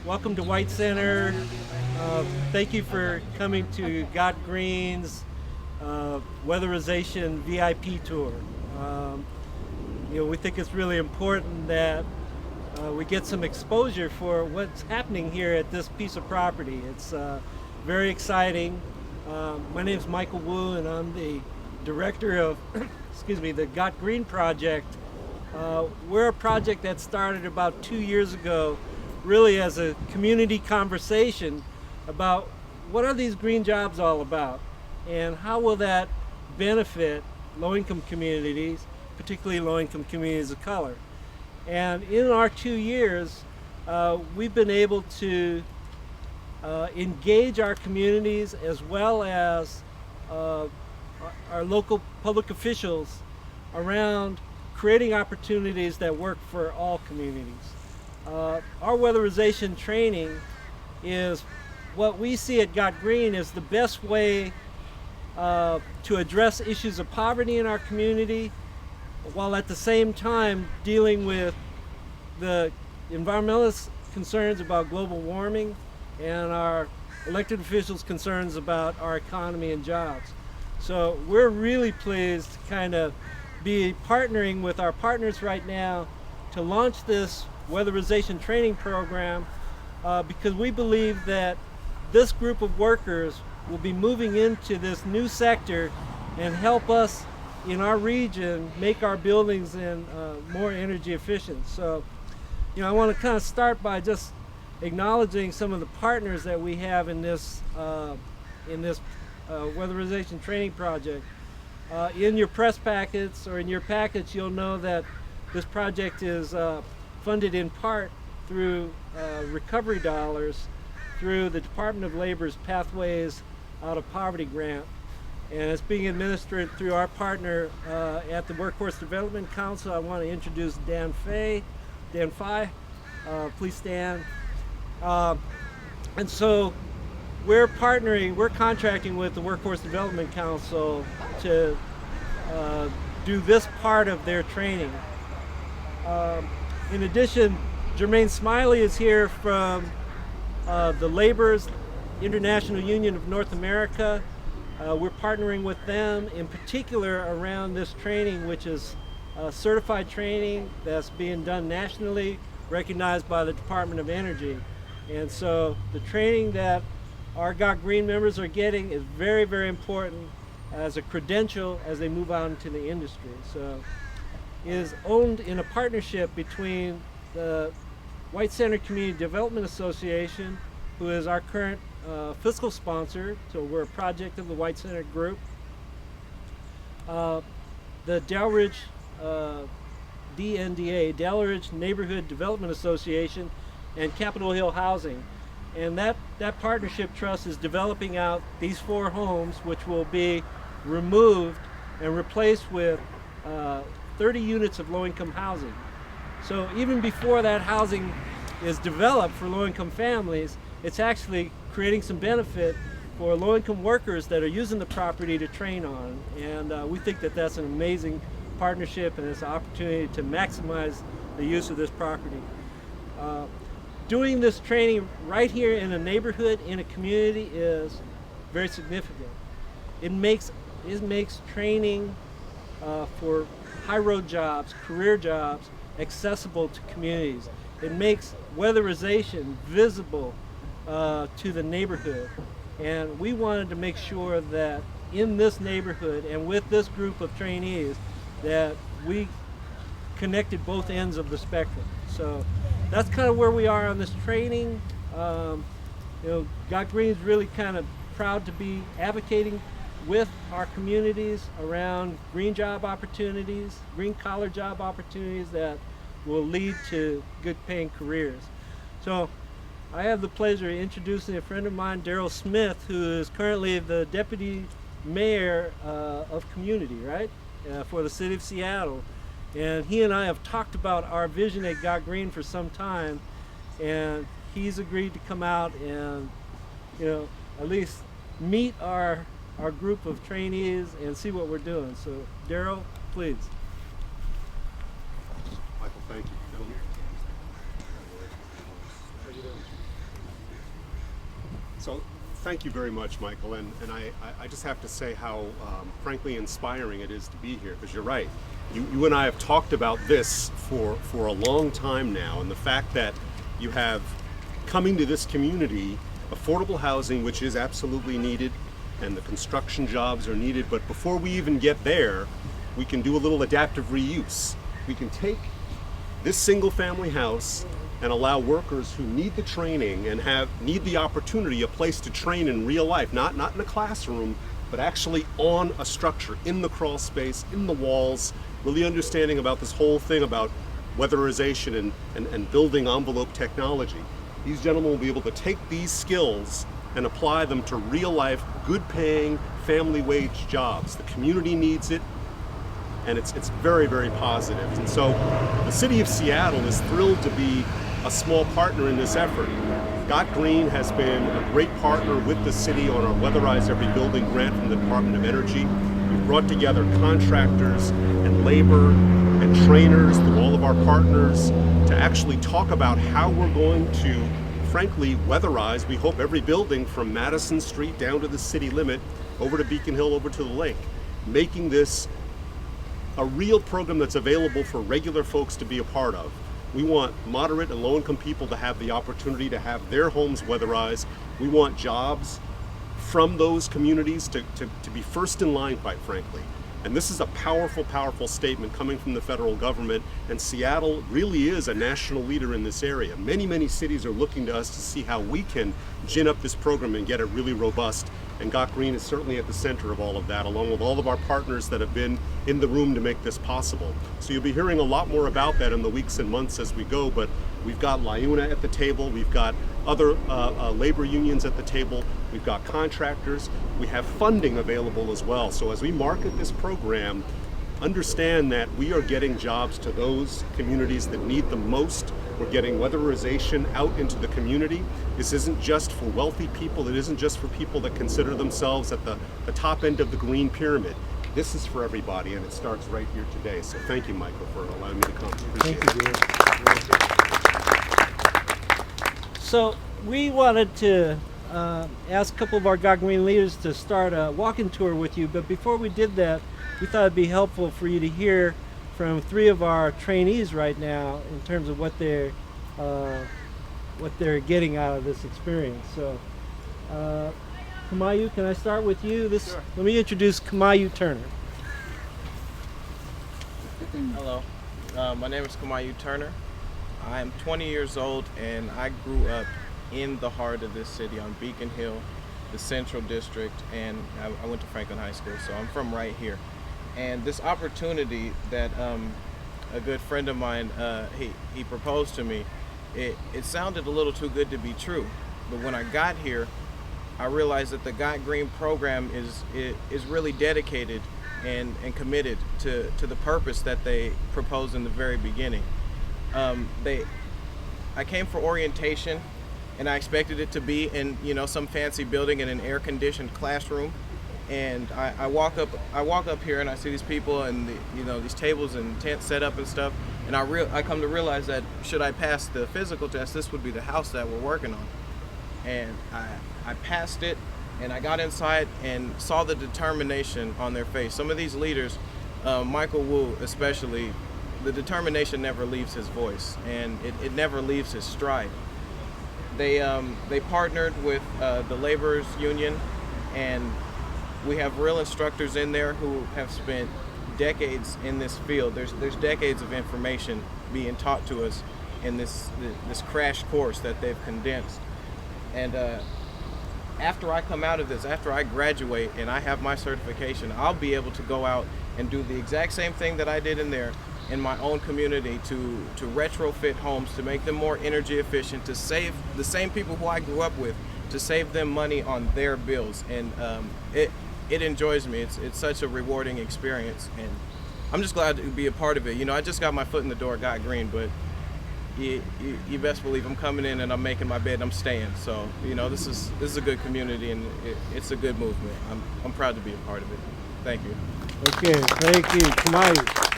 Welcome to White Center. Thank you for coming to Got Green's Weatherization VIP tour. Um, we think it's really important that we get some exposure for what's happening here at this piece of property. It's very exciting. My name is Michael Wu, and I'm the director of, excuse me, the Got Green project. We're a project that started about 2 years ago, really as a community conversation about what are these green jobs all about, and how will that benefit low-income communities, particularly low-income communities of color. And in our 2 years, we've been able to engage our communities as well as our local public officials around creating opportunities that work for all communities. Our weatherization training is what we see at Got Green is the best way to address issues of poverty in our community, while at the same time dealing with the environmentalist concerns about global warming and our elected officials' concerns about our economy and jobs. So we're really pleased to kind of be partnering with our partners right now to launch this weatherization training program because we believe that this group of workers will be moving into this new sector and help us in our region make our buildings more energy efficient. So, I want to kind of start by just acknowledging some of the partners that we have in this weatherization training project. In your press packets or in your packets, you'll know that this project is funded in part through recovery dollars through the Department of Labor's Pathways Out of Poverty grant. And it's being administered through our partner at the Workforce Development Council. I want to introduce Dan Fay. Dan Fay, please stand. And so we're contracting with the Workforce Development Council to do this part of their training. In addition, Jermaine Smiley is here from the Labor's International Union of North America. We're partnering with them in particular around this training, which is certified training that's being done nationally, recognized by the Department of Energy. And so the training that our Got Green members are getting is very, very important as a credential as they move out into the industry. So it is owned in a partnership between the White Center Community Development Association, who is our current fiscal sponsor, so we're a project of the White Center Group, the Delridge DNDA, Delridge Neighborhood Development Association, and Capitol Hill Housing. And that partnership trust is developing out these 4 homes, which will be removed and replaced with 30 units of low-income housing. So even before that housing is developed for low-income families, it's actually creating some benefit for low-income workers that are using the property to train on. And we think that that's an amazing partnership, and it's an opportunity to maximize the use of this property. Doing this training right here in a neighborhood, in a community, is very significant. It makes training for high road jobs, career jobs, accessible to communities. It makes weatherization visible to the neighborhood. And we wanted to make sure that in this neighborhood and with this group of trainees that we connected both ends of the spectrum. So that's kind of where we are on this training. Got Green is really kind of proud to be advocating with our communities around green job opportunities, green collar job opportunities that will lead to good paying careers. So I have the pleasure of introducing a friend of mine, Daryl Smith, who is currently the Deputy Mayor of Community, right? For the City of Seattle. And he and I have talked about our vision at Got Green for some time, and he's agreed to come out and, at least meet our group of trainees and see what we're doing. So, Daryl, please. Michael, thank you. So thank you very much, Michael. And I just have to say how frankly inspiring it is to be here, because you're right. You and I have talked about this for a long time now, and the fact that you have coming to this community affordable housing, which is absolutely needed, and the construction jobs are needed. But before we even get there, we can do a little adaptive reuse. We can take this single family house and allow workers who need the training and need the opportunity, a place to train in real life, not in a classroom, but actually on a structure, in the crawl space, in the walls, really understanding about this whole thing about weatherization and building envelope technology. These gentlemen will be able to take these skills and apply them to real life, good paying, family wage jobs. The community needs it, and it's very, very positive. And so the city of Seattle is thrilled to be a small partner in this effort. Got Green has been a great partner with the city on our Weatherize Every Building grant from the Department of Energy. We've brought together contractors and labor and trainers through all of our partners to actually talk about how we're going to, frankly, weatherize, we hope, every building from Madison Street down to the city limit, over to Beacon Hill, over to the lake, making this a real program that's available for regular folks to be a part of. We want moderate and low-income people to have the opportunity to have their homes weatherized. We want jobs from those communities to be first in line, quite frankly. And this is a powerful, powerful statement coming from the federal government, and Seattle really is a national leader in this area. Many, many cities are looking to us to see how we can gin up this program and get it really robust. And Got Green is certainly at the center of all of that, along with all of our partners that have been in the room to make this possible. So you'll be hearing a lot more about that in the weeks and months as we go, but we've got LIUNA at the table, we've got other labor unions at the table, we've got contractors, we have funding available as well. So as we market this program, understand that we are getting jobs to those communities that need them most. We're getting weatherization out into the community. This isn't just for wealthy people. It isn't just for people that consider themselves at the top end of the green pyramid. This is for everybody, and it starts right here today. So thank you, Michael, for allowing me to come. Appreciate Thank you, Dave. So we wanted to ask a couple of our Got Green leaders to start a walking tour with you, but before we did that, we thought it'd be helpful for you to hear from three of our trainees right now in terms of what they're getting out of this experience. So, Kamayu, can I start with you? Sure. Let me introduce Kamayu Turner. Hello, my name is Kamayu Turner. I'm 20 years old, and I grew up in the heart of this city on Beacon Hill, the Central District, and I went to Franklin High School, so I'm from right here. And this opportunity that a good friend of mine, he proposed to me, it sounded a little too good to be true. But when I got here, I realized that the Got Green program is really dedicated and committed to the purpose that they proposed in the very beginning. I came for orientation, and I expected it to be in some fancy building in an air-conditioned classroom. And I walk up here and I see these people and these tables and tents set up and stuff, and I come to realize that should I pass the physical test, this would be the house that we're working on. And I passed it, and I got inside and saw the determination on their face. Some of these leaders, Michael Wu especially, the determination never leaves his voice, and it never leaves his stride. They partnered with the laborers union, and we have real instructors in there who have spent decades in this field. There's decades of information being taught to us in this crash course that they've condensed. And after I come out of this, after I graduate and I have my certification, I'll be able to go out and do the exact same thing that I did in there in my own community to retrofit homes, to make them more energy efficient, to save the same people who I grew up with, to save them money on their bills. And it enjoys me. It's such a rewarding experience, and I'm just glad to be a part of it. I just got my foot in the door at Got Green, but you best believe I'm coming in and I'm making my bed and I'm staying. So this is a good community, and it's a good movement. I'm proud to be a part of it. Thank you. Okay, thank you, Kamayu.